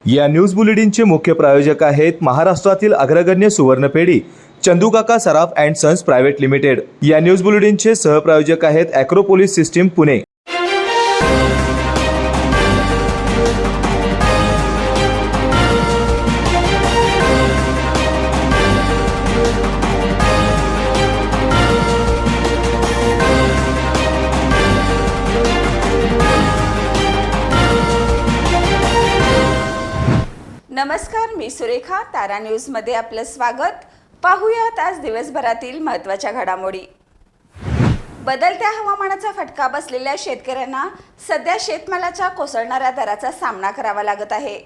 या न्यूज बुलेटिनचे मुख्य प्रायोजक आहेत महाराष्ट्रातील अग्रगण्य सुवर्णपेढी चंदूकाका सराफ अँड सन्स प्रायव्हेट लिमिटेड। या न्यूज बुलेटिनचे सहप्रायोजक आहेत ॲक्रोपोलिस सिस्टीम पुणे। नमस्कार, मी सुरेखा। तारा न्यूजमध्ये आपलं स्वागत। पाहूयात आज दिवसभरातील महत्त्वाच्या घडामोडी। बदलत्या हवामानाचा फटका बसलेल्या शेतकऱ्यांना सध्या शेतमालाच्या कोसळणाऱ्या दराचा सामना करावा लागत आहे।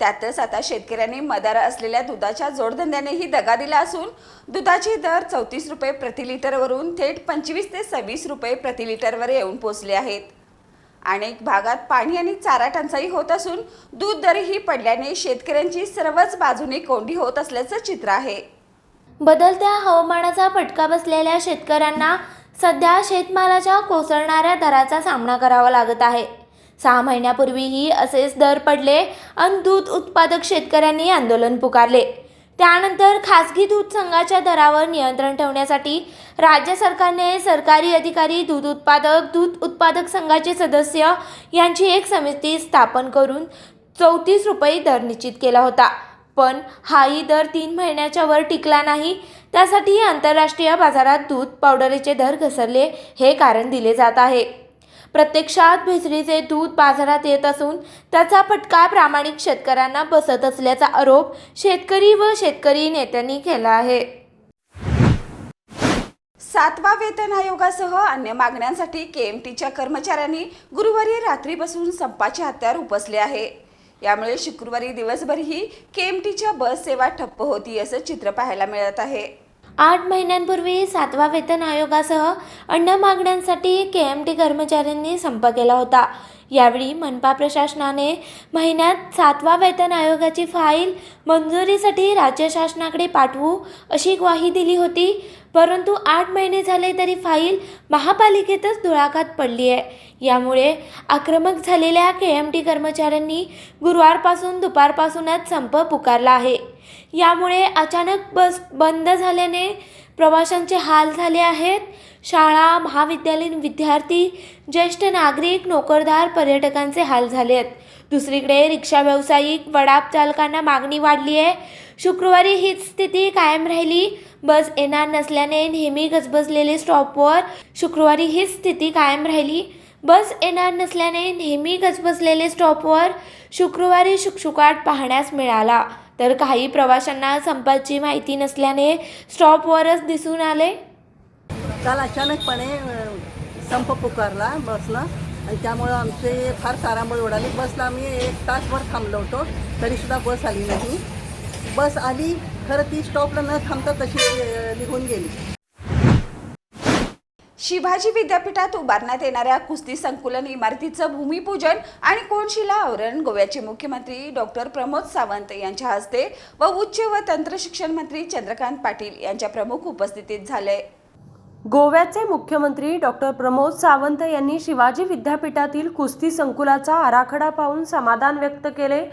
त्यातच आता शेतकऱ्यांनी मदार असलेल्या दुधाच्या जोडधंद्यानेही दगा दिला असून दुधाचे दर 34 रुपये प्रति लिटरवरून थेट 25 ते 26 रुपये प्रति लिटरवर येऊन पोहोचले आहेत। अनेक भागात पाणी आणि चारा टंचाई होत असून दूध दरही पडल्याने शेतकऱ्यांची सर्वच बाजूने कोंडी होत असल्याचं चित्र आहे। बदलत्या हवामानाचा फटका बसलेल्या शेतकऱ्यांना सध्या शेतमालाच्या कोसळणाऱ्या दराचा सामना करावा लागत आहे। 6 महिन्यापूर्वीही असेच दर पडले आणि दूध उत्पादक शेतकऱ्यांनी आंदोलन पुकारले। त्यानंतर खासगी दूध संघाच्या दरावर नियंत्रण ठेवण्यासाठी राज्य सरकारने सरकारी अधिकारी, दूध उत्पादक संघाचे सदस्य यांची एक समिती स्थापन करून 34 रुपये दर निश्चित केला होता। पण हाही दर 3 महिन्याच्या वर टिकला नाही। त्यासाठी आंतरराष्ट्रीय बाजारात दूध पावडरीचे दर घसरले हे कारण दिले जात आहे। प्रत्यक्षात भेसळीचे दूध बाजारात येत असून त्याचा फटका प्रामाणिक शेतकऱ्यांना बसत असल्याचा आरोप शेतकरी व शेतकरी नेत्यांनी केला आहे। 7वा वेतन आयोगासह अन्य मागण्यांसाठी केएमटीच्या कर्मचाऱ्यांनी गुरुवारी रात्रीपासून संपाचे हत्यार उपसले आहे। यामुळे शुक्रवारी दिवसभरही केएमटीच्या बस सेवा ठप्प होती असं चित्र पाहायला मिळत आहे। 8 महिन्यांपूर्वी 7वा वेतन आयोगासह अन्य मागण्यांसाठी केएमटी कर्मचाऱ्यांनी संप केला होता। यावेळी मनपा प्रशासनाने महिन्यात 7वा वेतन आयोगाची फाईल मंजुरीसाठी राज्य शासनाकडे पाठवू अशी ग्वाही दिली होती। परंतु 8 महिने झाले तरी फाईल महापालिकेतच धुळाखात पडली आहे। यामुळे आक्रमक झालेल्या केएमटी कर्मचाऱ्यांनी गुरुवारपासून दुपारपासूनच संप पुकारला आहे। यामुळे अचानक बस बंद झाल्याने प्रवाशांचे हाल झाले आहेत। शाळा, महाविद्यालयीन विद्यार्थी, ज्येष्ठ नागरिक, नोकरदार, पर्यटकांचे हाल झाले आहेत। दुसरीकडे रिक्षा व्यावसायिक, वडाप चालकांना मागणी वाढली आहे। शुक्रवारी हीच स्थिती कायम राहिली। बस येणार नसल्याने नेहमी गजबजलेले स्टॉपवर शुक्रवारी शुकशुकाट पाहण्यास मिळाला, तर काही प्रवाशांना संपाची माहिती नसल्याने स्टॉपवरच दिसून आले। काल अचानकपणे संप पुकारला बसला आणि त्यामुळे आमचे फार तारांबळ उडाली। बसला आम्ही 1 तासभर थांबलो होतो, तरीसुद्धा बस आली नाही। बस आली खरं, ती स्टॉपला न थांबता तशी निघून गेली। शिवाजी विद्यापीठात उभारण्यात येणाऱ्या कुस्ती संकुलन इमारतीचं भूमिपूजन आणि कोनशिला आवरण गोव्याचे मुख्यमंत्री डॉक्टर प्रमोद सावंत यांच्या हस्ते व उच्च व तंत्र शिक्षण मंत्री चंद्रकांत पाटील यांच्या प्रमुख उपस्थितीत झाले। गोव्याचे मुख्यमंत्री डॉक्टर प्रमोद सावंत यांनी शिवाजी विद्यापीठातील कुस्ती संकुलाचा आराखडा पाहून समाधान व्यक्त केले।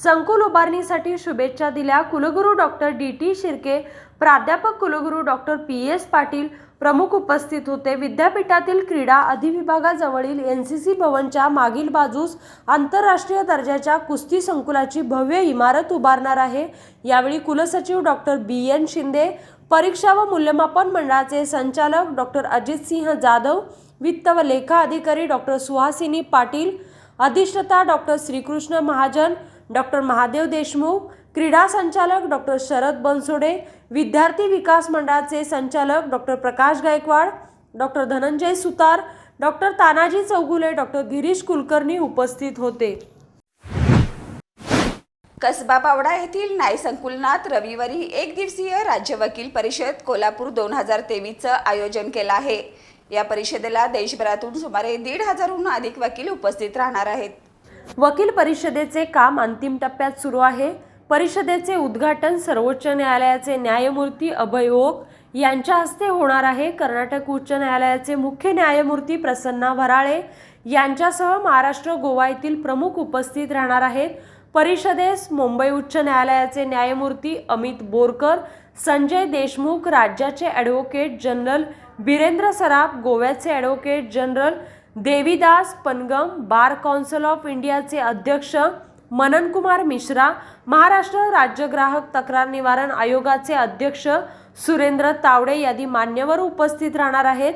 संकुल उभारणीसाठी शुभेच्छा दिल्या। कुलगुरू डॉक्टर DT शिर्के, प्राध्यापक कुलगुरू डॉक्टर PS पाटील प्रमुख उपस्थित होते। विद्यापीठातील क्रीडा अधिविभागाजवळील NCC भवनच्या मागील बाजूस आंतरराष्ट्रीय दर्जाच्या कुस्ती संकुलाची भव्य इमारत उभारणार आहे। यावेळी कुलसचिव डॉक्टर BN शिंदे, परीक्षा व मूल्यमापन मंडळाचे संचालक डॉक्टर अजित सिंह जाधव, वित्त व लेखा अधिकारी डॉक्टर सुहासिनी पाटील, अधिष्ठाता डॉक्टर श्रीकृष्ण महाजन, डॉक्टर महादेव देशमुख, क्रीडा संचालक डॉक्टर शरद बनसोडे, विद्यार्थी विकास मंडळाचे संचालक डॉक्टर प्रकाश गायकवाड, डॉक्टर धनंजय सुतार, डॉक्टर तानाजी चौगुले, डॉक्टर गिरीश कुलकर्णी उपस्थित होते। कसबा पावडा येथील न्याय संकुलनात रविवारी 1 दिवसीय राज्य वकील परिषद कोल्हापूर 2023चं आयोजन केलं आहे। या परिषदेला देशभरातून सुमारे 1,500हून अधिक वकील उपस्थित राहणार आहेत। वकील परिषदेचे काम अंतिम टप्प्यात सुरू आहे। परिषदेचे उद्घाटन सर्वोच्च न्यायालयाचे न्यायमूर्ती अभय ओक यांच्या हस्ते होणार आहे। कर्नाटक उच्च न्यायालयाचे मुख्य न्यायमूर्ती प्रसन्ना वराळे यांच्यासह महाराष्ट्र, गोवा येथील प्रमुख उपस्थित राहणार आहेत। परिषदेस मुंबई उच्च न्यायालयाचे न्यायमूर्ती अमित बोरकर, संजय देशमुख, राज्याचे ॲडव्होकेट जनरल वीरेंद्र सराफ, गोव्याचे advocate general Devidas Pangam, bar council of इंडियाचे अध्यक्ष मननकुमार मिश्रा, महाराष्ट्र राज्य ग्राहक तक्रार निवारण आयोगाचे अध्यक्ष सुरेंद्र तावडे आदी मान्यवर उपस्थित राहणार आहेत.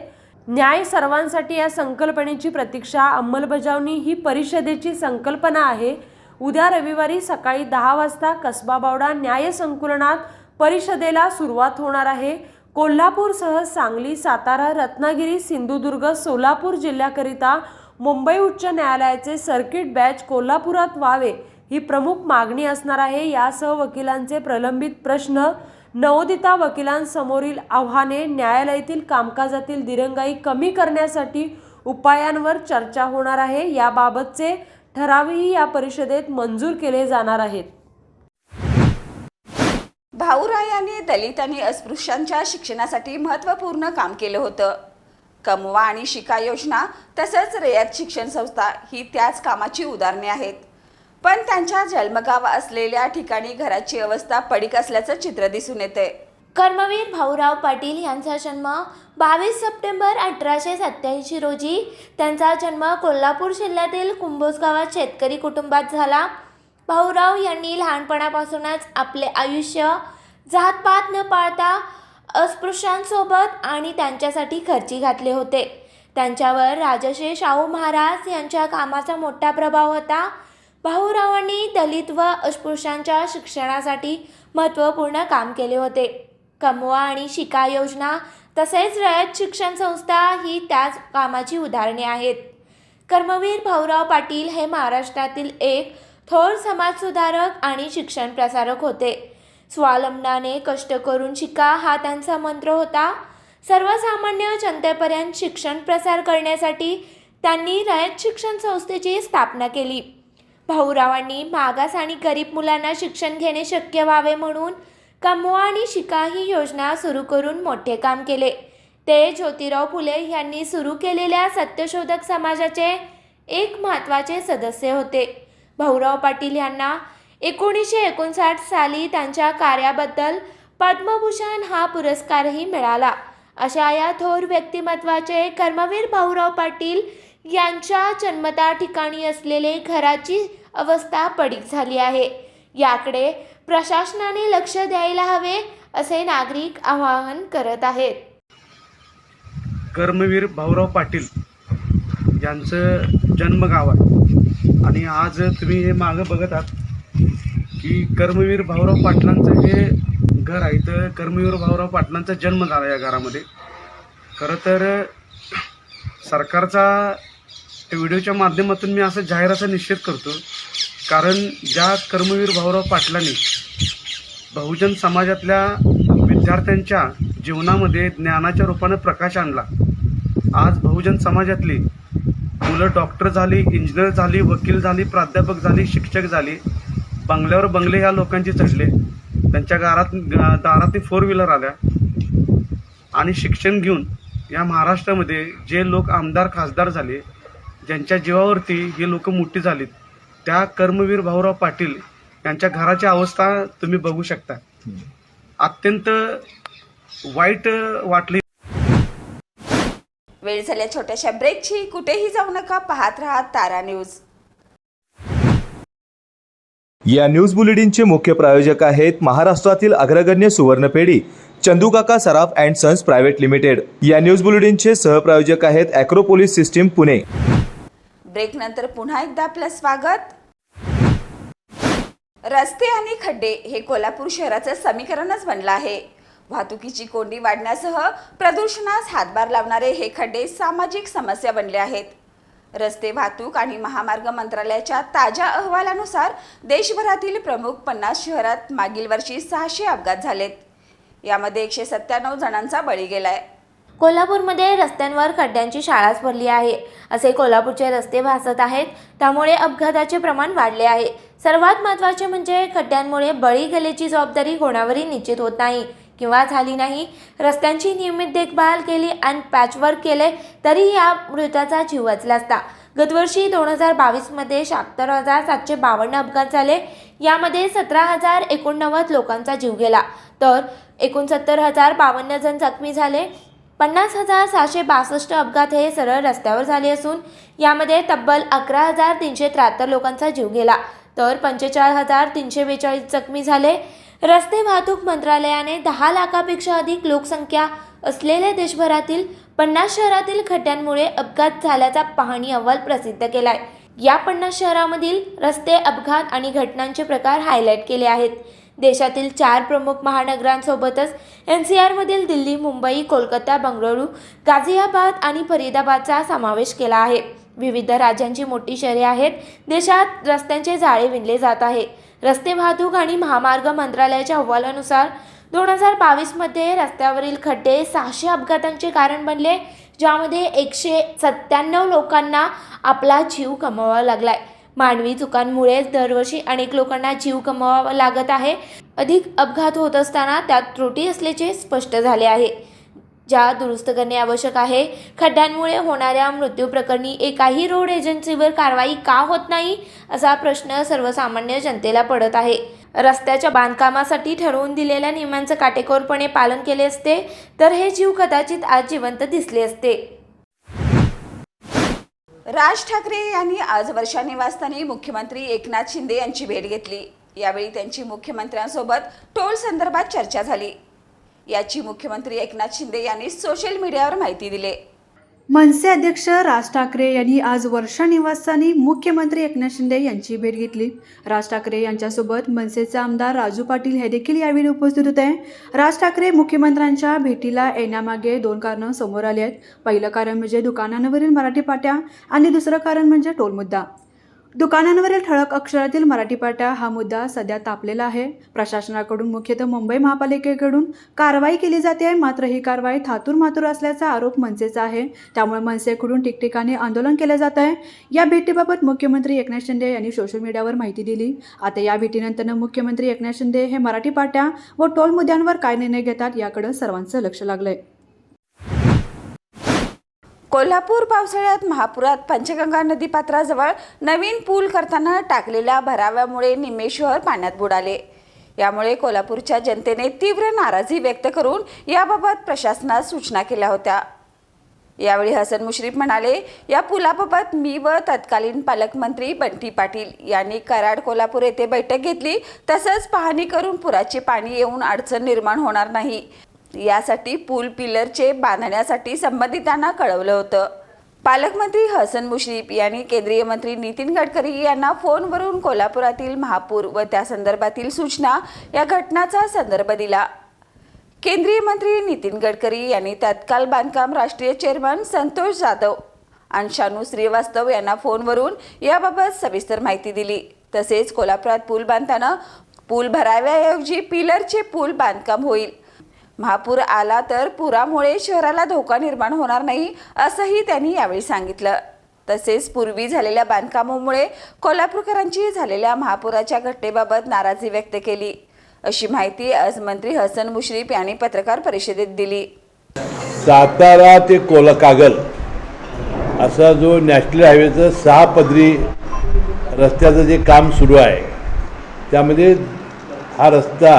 न्याय सर्वांसाठी या संकल्पनेची प्रतीक्षा अंमलबजावणी ही परिषदेची संकल्पना आहे. उद्या रविवारी सकाळी 10 वाजता कसबा बावडा न्याय संकुलनात परिषदेला सुरुवात होणार आहे. कोल्हापूरसह सांगली, सातारा, रत्नागिरी, सिंधुदुर्ग, सोलापूर जिल्ह्याकरिता मुंबई उच्च न्यायालयाचे सर्किट बँच कोल्हापुरात व्हावे ही प्रमुख मागणी असणार आहे. यासह वकिलांचे प्रलंबित प्रश्न, नवोदित वकिलांसमोरील आव्हाने, न्यायालयातील कामकाजातील दिरंगाई कमी करण्यासाठी उपायांवर चर्चा होणार आहे. याबाबतचे ठरावही या परिषदेत मंजूर केले जाणार आहेत. भाऊराव यांनी दलित आणि अस्पृश्यांच्या शिक्षणासाठी महत्त्वपूर्ण काम केलं होतं. कमवा आणि शिका योजना तसंच रयत शिक्षण संस्था ही त्याच कामाची उदाहरणे आहेत. पण त्यांच्या जन्मगाव असलेल्या ठिकाणी घराची अवस्था पडीक असल्याचं चित्र दिसून येते. कर्मवीर भाऊराव पाटील यांचा जन्म 22 सप्टेंबर 1887 रोजी. त्यांचा जन्म कोल्हापूर जिल्ह्यातील कुंभोज गावात शेतकरी कुटुंबात झाला. भाऊराव यांनी लहानपणापासूनच आपले आयुष्य जातपात न पाळता अस्पृश्यांसोबत आणि त्यांच्यासाठी खर्ची घातले होते. त्यांच्यावर राजश्री शाहू महाराज यांच्या कामाचा मोठा प्रभाव होता. भाऊरावांनी दलित व अस्पृश्यांच्या शिक्षणासाठी महत्त्वपूर्ण काम केले होते. कमवा आणि शिका योजना तसेच रयत शिक्षण संस्था ही त्याच कामाची उदाहरणे आहेत. कर्मवीर भाऊराव पाटील हे महाराष्ट्रातील एक थोर समाजसुधारक आणि शिक्षण प्रसारक होते. स्वावलंबनाने कष्ट करून शिका हा त्यांचा मंत्र होता. सर्वसामान्य जनतेपर्यंत शिक्षण प्रसार करण्यासाठी त्यांनी रयत शिक्षण संस्थेची स्थापना केली. भाऊरावांनी मागास आणि गरीब मुलांना शिक्षण घेणे शक्य व्हावे म्हणून कमवा आणि शिका ही योजना सुरू करून मोठे काम केले. ते ज्योतिराव फुले यांनी सुरू केलेल्या सत्यशोधक समाजाचे एक महत्त्वाचे सदस्य होते. भाऊराव पाटील यांना 1959 साली त्यांच्या कार्याबद्दल पद्मभूषण हा पुरस्कारही मिळाला. अशा या थोर व्यक्तिमत्वाचे कर्मवीर भाऊराव पाटील यांच्या जन्मता ठिकाणी असलेले घराची अवस्था पडीक झाली आहे. याकडे प्रशासनाने लक्ष द्यायला हवे असे नागरिक आवाहन करत आहेत. कर्मवीर भाऊराव पाटील यांचं जन्मगाव आहे आणि आज तुम्ही हे मागं बघत आहात की कर्मवीर भाऊराव पाटलांचं हे घर आहे. तर कर्मवीर भाऊराव पाटलांचा जन्म झाला या घरामध्ये. खरं तर सरकारचा व्हिडिओच्या माध्यमातून मी असं जाहीर निषेध करतो, कारण ज्या कर्मवीर भाऊराव पाटलांनी बहुजन समाजातल्या विद्यार्थ्यांच्या जीवनामध्ये ज्ञानाच्या रूपाने प्रकाश आणला. आज बहुजन समाजातली मुलं डॉक्टर झाली, इंजिनियर झाली, वकील झाली, प्राध्यापक झाली, शिक्षक झाली, बंगल्यावर बंगले ह्या लोकांचे चढले. त्यांच्या दारात 4 व्हीलर आल्या आणि शिक्षण घेऊन या महाराष्ट्रामध्ये जे लोक आमदार खासदार झाले, ज्यांच्या जीवावरती हे लोक मोठी झालीत, त्या कर्मवीर भाऊराव पाटील यांच्या घराची अवस्था तुम्ही बघू शकता. अत्यंत वाईट वाटली. वेळ झाल्या छोट्याशा ब्रेकची. कुठेही जाऊ नका, पाहत राहा तारा न्यूज. या न्यूज बुलेटिनचे मुख्य प्रायोजक आहेत महाराष्ट्रातील अग्रगण्य सुवर्णपेढी चंदूकाका सराफ अँड सन्स प्रायव्हेट लिमिटेड. या न्यूज बुलेटिनचे सहप्रायोजक आहेत ॲक्रोपोलिस सिस्टीम पुणे. ब्रेक नंतर पुन्हा एकदा आपलं स्वागत. रस्ते आणि खड्डे हे कोल्हापूर शहराचं समीकरणच बनलं आहे. वाहतुकीची कोंडी वाढण्यासह प्रदूषणास हातभार लावणारे हे खड्डे सामाजिक समस्या बनले आहेत. रस्ते वाहतूक आणि महामार्ग मंत्रालयाच्या ताज्या अहवालानुसार देशभरातील प्रमुख 50 शहरात मागील वर्षी 600 अपघात झालेत. यामध्ये 197 जणांचा बळी गेलाय. कोल्हापूरमध्ये रस्त्यांवर खड्ड्यांची शाळाच भरली आहे. असे कोल्हापूरचे रस्ते भासत आहेत. त्यामुळे अपघाताचे प्रमाण वाढले आहे. सर्वात महत्त्वाचे म्हणजे खड्ड्यांमुळे बळी गेल्याची जबाबदारी कोणावरही निश्चित होत नाही किंवा झाली नाही. रस्त्यांची नियमित देखभाल केली आणि पॅचवर्क केले तरी या मृताचा जीव वाचला असता. गतवर्षी 2022मध्ये 76,752 अपघात झाले. यामध्ये 17,089 लोकांचा जीव गेला, तर 69,052 जण जखमी झाले. 50,662 अपघात हे सरळ रस्त्यावर झाले असून यामध्ये तब्बल 11,373 लोकांचा जीव गेला, तर 45,342 जखमी झाले. रस्ते वाहतूक मंत्रालयाने 10 लाखापेक्षा अधिक लोकसंख्या असलेल्या देशभरातील 50 शहरातील खड्ड्यांमुळे अपघात झाल्याचा पाहणी अहवाल प्रसिद्ध केलाय. या 50 शहरामधील रस्ते अपघात आणि घटनांचे प्रकार हायलाईट केले आहेत. देशातील 4 प्रमुख महानगरांसोबतच NCRमधील दिल्ली, मुंबई, कोलकाता, बंगळुरू, गाझियाबाद आणि फरीदाबादचा समावेश केला आहे. विविध राज्यांची मोठी शहरे आहेत. देशात रस्त्यांचे जाळे विणले जात आहे. रस्ते वाहतूक आणि महामार्ग मंत्रालयाच्या अहवालानुसार 2022मध्ये रस्त्यावरील खड्डे 600 अपघातांचे कारण बनले, ज्यामध्ये 197 लोकांना आपला जीव गमवावा लागलाय. मानवी चुकांमुळे दरवर्षी अनेक लोकांना जीव गमवावा लागत आहे. अधिक अपघात होत असताना त्यात त्रुटी असल्याचे स्पष्ट झाले आहे, ज्या दुरुस्त करणे आवश्यक आहे. खड्ड्यांमुळे होणाऱ्या मृत्यू प्रकरणी एकाही रोड एजन्सीवर कारवाई का होत नाही, असा प्रश्न सर्वसामान्य जनतेला पडत आहे. रस्त्याच्या बांधकामासाठी ठरवून दिलेल्या नियमांचं काटेकोरपणे पालन केले असते तर हे जीव कदाचित आज जिवंत दिसले असते. राज ठाकरे यांनी आज वर्षा निवासस्थानी मुख्यमंत्री एकनाथ शिंदे यांची भेट घेतली. यावेळी त्यांची मुख्यमंत्र्यांसोबत टोल संदर्भात चर्चा झाली. याची मुख्यमंत्री एकनाथ शिंदे यांनी सोशल मीडियावर माहिती दिली. मनसे अध्यक्ष राज ठाकरे यांनी आज वर्षा निवासस्थानी मुख्यमंत्री एकनाथ शिंदे यांची भेट घेतली. राज ठाकरे यांच्यासोबत मनसेचे आमदार राजू पाटील हे देखील यावेळी उपस्थित होते. राज ठाकरे मुख्यमंत्र्यांच्या भेटीला येण्यामागे 2 कारणं समोर आली आहेत. पहिलं कारण म्हणजे दुकानांवरील मराठी पाट्या आणि दुसरं कारण म्हणजे टोल मुद्दा. दुकानांवरील ठळक अक्षरातील मराठी पाट्या हा मुद्दा सध्या तापलेला आहे. प्रशासनाकडून मुख्यतः मुंबई महापालिकेकडून कारवाई केली जाते, मात्र ही कारवाई थातूरमातूर असल्याचा आरोप मनसेचा आहे. त्यामुळे मनसेकडून ठिकठिकाणी आंदोलन केले जात आहे. या भेटीबाबत मुख्यमंत्री एकनाथ शिंदे यांनी सोशल मीडियावर माहिती दिली. आता या भेटीनंतर मुख्यमंत्री एकनाथ शिंदे हे मराठी पाट्या व टोल मुद्द्यांवर काय निर्णय घेतात याकडे सर्वांचं लक्ष लागलंय. कोल्हापूर पावसाळ्यात महापुरात पंचगंगा नदीपात्राजवळ नवीन पूल करताना टाकलेल्या भराव्यामुळे निम्मे शहर पाण्यात बुडाले. यामुळे कोल्हापूरच्या जनतेने तीव्र नाराजी व्यक्त करून याबाबत प्रशासनास सूचना केल्या होत्या. यावेळी हसन मुश्रीफ म्हणाले, या पुलाबाबत मी व तत्कालीन पालकमंत्री बंटी पाटील यांनी कराड कोल्हापूर येथे बैठक घेतली. तसंच पाहणी करून पुराचे पाणी येऊन अडचण निर्माण होणार नाही यासाठी पूल पिलरचे बांधण्यासाठी संबंधितांना कळवलं होतं. पालकमंत्री हसन मुश्रीफ यांनी केंद्रीय मंत्री नितीन गडकरी यांना फोनवरून कोल्हापुरातील महापूर व त्या संदर्भातील सूचना या घटनाचा संदर्भ दिला. केंद्रीय मंत्री नितीन गडकरी यांनी तत्काल बांधकाम राष्ट्रीय चेअरमन संतोष जाधव आणि शानू श्रीवास्तव यांना फोनवरून याबाबत सविस्तर माहिती दिली. तसेच कोल्हापुरात पूल बांधताना पूल भराव्याऐवजी पिलरचे पूल बांधकाम होईल. महापूर आला तर पुरामुळे शहराला धोका निर्माण होणार नाही असंही त्यांनी यावेळी सांगितलं. तसेच पूर्वी झालेल्या बांधकामामुळे कोल्हापूरकरांची झालेल्या महापुराच्या घटनेबाबत नाराजी व्यक्त केली, अशी माहिती आज मंत्री हसन मुश्रीफ यांनी पत्रकार परिषदेत दिली. सातारा ते कागल असा जो नॅशनल हायवेचं 6 पदरी रस्त्याचं जे काम सुरू आहे, त्यामध्ये हा रस्ता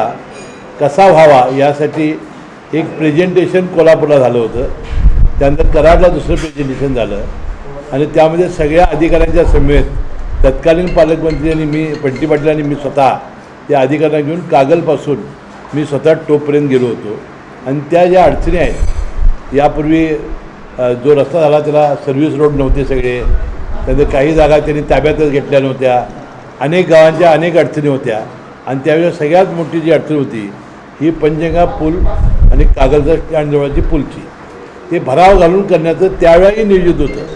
कसा व्हावा यासाठी एक प्रेझेंटेशन कोल्हापूरला झालं होतं. त्यानंतर कराडला दुसरं प्रेझेंटेशन झालं आणि त्यामध्ये सगळ्या अधिकाऱ्यांच्या समेत तत्कालीन पालकमंत्री आणि मी बंटी पाटील आणि मी स्वतः त्या अधिकाऱ्यांना घेऊन कागलपासून मी स्वतः टोपपर्यंत गेलो होतो. आणि त्या ज्या अडचणी आहेत, यापूर्वी जो रस्ता झाला त्याला सर्व्हिस रोड नव्हते सगळे, त्यानंतर काही जागा त्यांनी ताब्यातच घेतल्या नव्हत्या, अनेक गावांच्या अनेक अडचणी होत्या. आणि त्यावेळेस सगळ्यात मोठी जी अडचण होती ही पंचगंगा पूल आणि कागलचा स्टँडजवळची पूलची, ते भराव घालून करण्याचं त्यावेळी नियोजित होतं.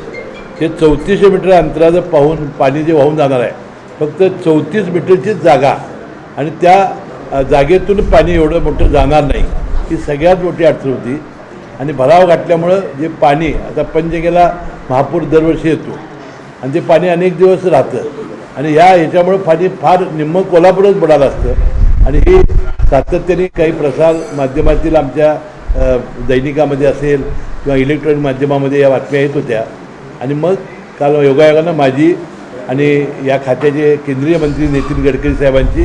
ते 3400 मीटर अंतराचं पाहून पाणी जे वाहून जाणार आहे, फक्त 34 मीटरचीच जागा आणि त्या जागेतून पाणी एवढं मोठं जाणार नाही, ही सगळ्यात मोठी अडचण होती. आणि भराव घातल्यामुळं जे पाणी आता पंचगंगेला महापूर दरवर्षी येतो आणि ते पाणी अनेक दिवस राहतं आणि ह्याच्यामुळं पाणी फार निम्मं कोल्हापूरच बुडालं असतं. आणि ही सातत्याने काही प्रसार माध्यमातील आमच्या दैनिकामध्ये असेल किंवा इलेक्ट्रॉनिक माध्यमामध्ये या बातम्या येत होत्या. आणि मग काल योगायोगानं माझी आणि या खात्याचे केंद्रीय मंत्री नितीन गडकरी साहेबांची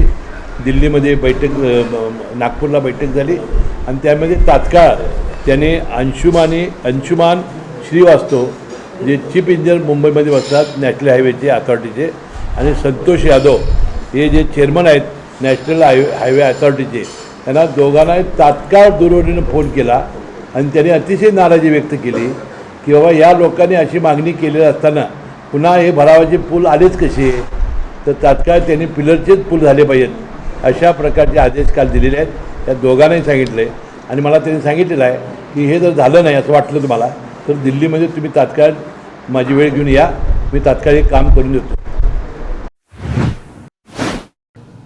दिल्लीमध्ये बैठक नागपूरला बैठक झाली आणि त्यामध्ये तात्काळ त्याने अंशुमान श्रीवास्तव जे चीफ इंजिनियर मुंबईमध्ये बसतात नॅशनल हायवेचे अथॉरिटीचे आणि संतोष यादव हे जे चेअरमन आहेत नॅशनल हायवे अथॉरिटीचे त्यांना दोघांना तात्काळ दूरध्वनीनं फोन केला आणि त्यांनी अतिशय नाराजी व्यक्त केली की बाबा या लोकांनी अशी मागणी केलेली असताना पुन्हा हे भरावाचे पूल आलेच कसे तर तात्काळ त्यांनी पिलरचेच पूल झाले पाहिजेत अशा प्रकारचे आदेश काल दिलेले आहेत. त्या दोघांनाही सांगितलं आहे आणि मला त्यांनी सांगितलेलं आहे की हे जर झालं नाही असं वाटलं तुम्हाला तर दिल्लीमध्ये तुम्ही तात्काळ माझी वेळ घेऊन या, मी तात्काळ हे काम करून देतो.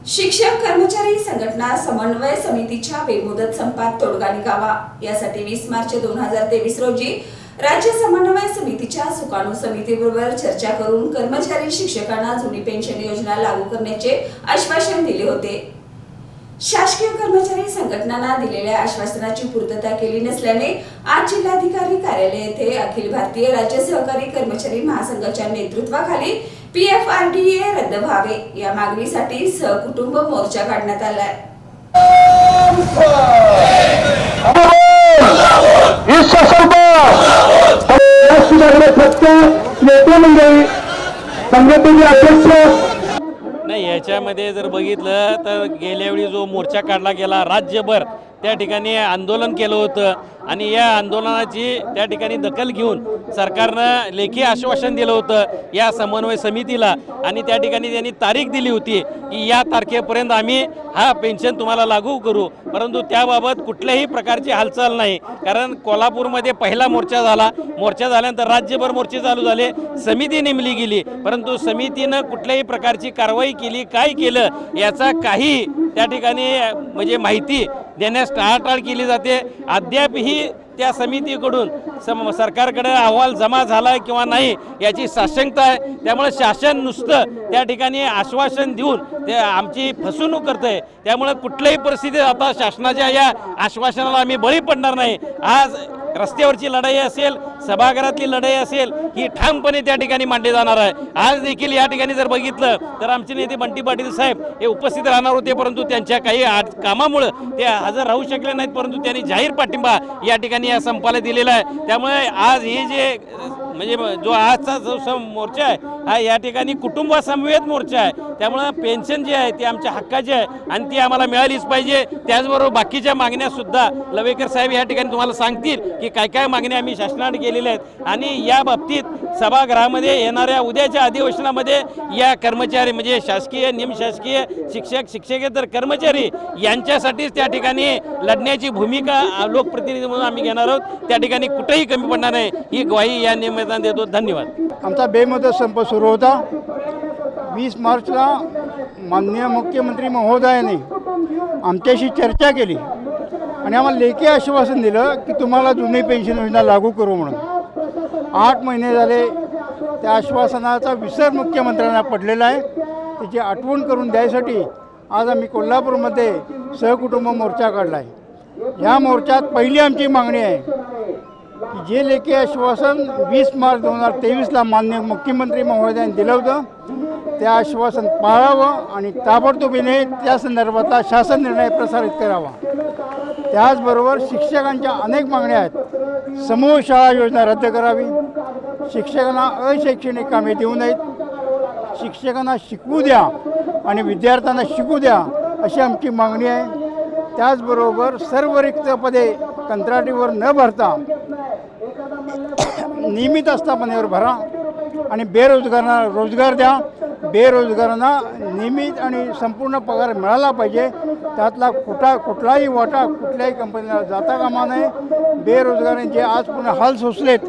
शिक्षक कर्मचारी संघटना समन्वय समितीच्या बेमुदत संपात तोडगा निघावा यासाठी 20 मार्च 2023 रोजी राज्य समन्वय समितीच्या सुकाणू समितीबरोबर चर्चा करून कर्मचारी शिक्षकांना जुनी पेन्शन योजना लागू करण्याचे आश्वासन दिले होते. शासकीय कर्मचारी संघटनांना दिलेल्या आश्वासनाची पूर्तता केली नसल्याने आज जिल्हाधिकारी कार्यालय येथे अखिल भारतीय राज्य सहकारी कर्मचारी महासंघाच्या नेतृत्वाखाली PFRDA रद्द व्हावे या मागणीसाठी सहकुटुंब मोर्चा काढण्यात आलाय. नाही, याच्यामध्ये जर बघितलं तर गेल्यावेळी जो मोर्चा काढला गेला राज्यभर त्या ठिकाणी आंदोलन केलं होतं आणि या आंदोलनाची त्या ठिकाणी दखल घेऊन सरकारनं लेखी आश्वासन दिलं होतं या समन्वय समितीला आणि त्या ठिकाणी त्यांनी तारीख दिली होती की या तारखेपर्यंत आम्ही हा पेन्शन तुम्हाला लागू करू, परंतु त्याबाबत कुठल्याही प्रकारची हालचाल नाही. कारण कोल्हापूरमध्ये पहिला मोर्चा झाल्यानंतर राज्यभर मोर्चे चालू झाले, समिती नेमली गेली, परंतु समितीनं कुठल्याही प्रकारची कारवाई केली, काय केलं याचा काही त्या ठिकाणी म्हणजे माहिती देण्यास टाळाटाळ केली जाते. अद्यापही त्या समितीकडून सरकारकडे अहवाल जमा झाला आहे किंवा नाही याची साशंकता आहे. त्यामुळे शासन नुसतं त्या ठिकाणी आश्वासन देऊन ते आमची फसवणूक करत आहे. त्यामुळे कुठल्याही परिस्थितीत आता शासनाच्या या आश्वासनाला आम्ही बळी पडणार नाही. आज रस्त्यावरची लढाई असेल, सभागृहातली लढाई असेल, ही ठामपणे त्या ठिकाणी मांडली जाणार आहे. आज देखील या ठिकाणी जर बघितलं तर आमचे नेते बंटी पाटील साहेब हे उपस्थित राहणार होते, परंतु त्यांच्या काही कामामुळे ते हजर राहू शकले नाहीत, परंतु त्यांनी जाहीर पाठिंबा या ठिकाणी या संपाला दिलेला आहे. त्यामुळे आज हे जे म्हणजे जो आजचा जो मोर्चा आहे हा या ठिकाणी कुटुंबासमवेत मोर्चा आहे. त्यामुळे पेन्शन जे आहे ती आमच्या हक्काची आहे आणि ती आम्हाला मिळालीच पाहिजे. त्याचबरोबर बाकीच्या मागण्या सुद्धा लवेकर साहेब या ठिकाणी तुम्हाला सांगतील की काय काय मागण्या आम्ही शासनाने केलेल्या आहेत आणि या बाबतीत सभागृहामध्ये येणाऱ्या उद्याच्या अधिवेशनामध्ये या कर्मचारी म्हणजे शासकीय निमशासकीय शिक्षक शिक्षकेतर कर्मचारी यांच्यासाठीच त्या ठिकाणी लढण्याची भूमिका लोकप्रतिनिधी म्हणून आम्ही घेणार आहोत. त्या ठिकाणी कुठेही कमी पडणार नाही ही ग्वाही या निमित्ताने देतो. धन्यवाद. आमचा बेमुदत संप सुरू होता. 20 मार्चला माननीय मुख्यमंत्री महोदयाने आमच्याशी चर्चा केली आणि आम्हाला लेखी आश्वासन दिलं की तुम्हाला जुनी पेन्शन योजना लागू करू म्हणून. 8 महिने झाले त्या आश्वासनाचा विसर मुख्यमंत्र्यांना पडलेला आहे. त्याची आठवण करून द्यायसाठी आज आम्ही कोल्हापूरमध्ये सहकुटुंब मोर्चा काढला आहे. ह्या मोर्चात पहिली आमची मागणी आहे की जे लेखी आश्वासन 20 मार्च 2023ला माननीय मुख्यमंत्री महोदयांनी दिलं होतं ते आश्वासन पाळावं आणि ताबडतोबीने त्या संदर्भातला शासन निर्णय प्रसारित करावा. त्याचबरोबर शिक्षकांच्या अनेक मागण्या आहेत. समूह शाळा योजना रद्द करावी, शिक्षकांना अशैक्षणिक कामे देऊ नयेत, शिक्षकांना शिकवू द्या आणि विद्यार्थ्यांना शिकू द्या अशी आमची मागणी आहे. त्याचबरोबर सर्व रिक्त पदे कंत्राटीवर न भरता नियमित आस्थापनेवर भरा आणि बेरोजगारांना रोजगार द्या. बेरोजगारांना नियमित आणि संपूर्ण पगार मिळाला पाहिजे. त्यातला कुठलाही वाटा कुठल्याही कंपनीला जाता कामा नये. बेरोजगारांचे आज पुन्हा हाल सोसलेत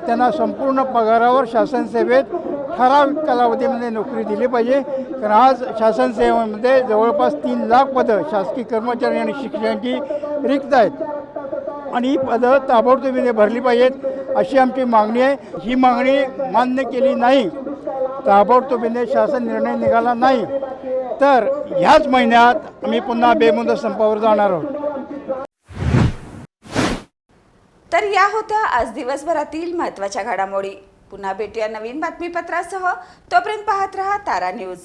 त्यांना संपूर्ण पगारावर शासन सेवेत ठराविक कालावधीमध्ये नोकरी दिली पाहिजे. कारण आज शासन सेवेमध्ये जवळपास 3 लाख पदं शासकीय कर्मचारी आणि शिक्षकांची रिक्त आहेत आणि ही पदं ताबडतोबीने भरली पाहिजेत अशी आमची मागणी आहे. ही मागणी मान्य केली नाही, ताबडतोबीने शासन निर्णय निघाला नाही तर ह्याच महिन्यात आम्ही पुन्हा बेमुदत संपावर जाणार आहोत. तर या होत्या आज दिवसभरातील महत्त्वाच्या घडामोडी. पुन्हा भेटूया नवीन बातमीपत्रासह. तोपर्यंत पाहत रहा तारा न्यूज.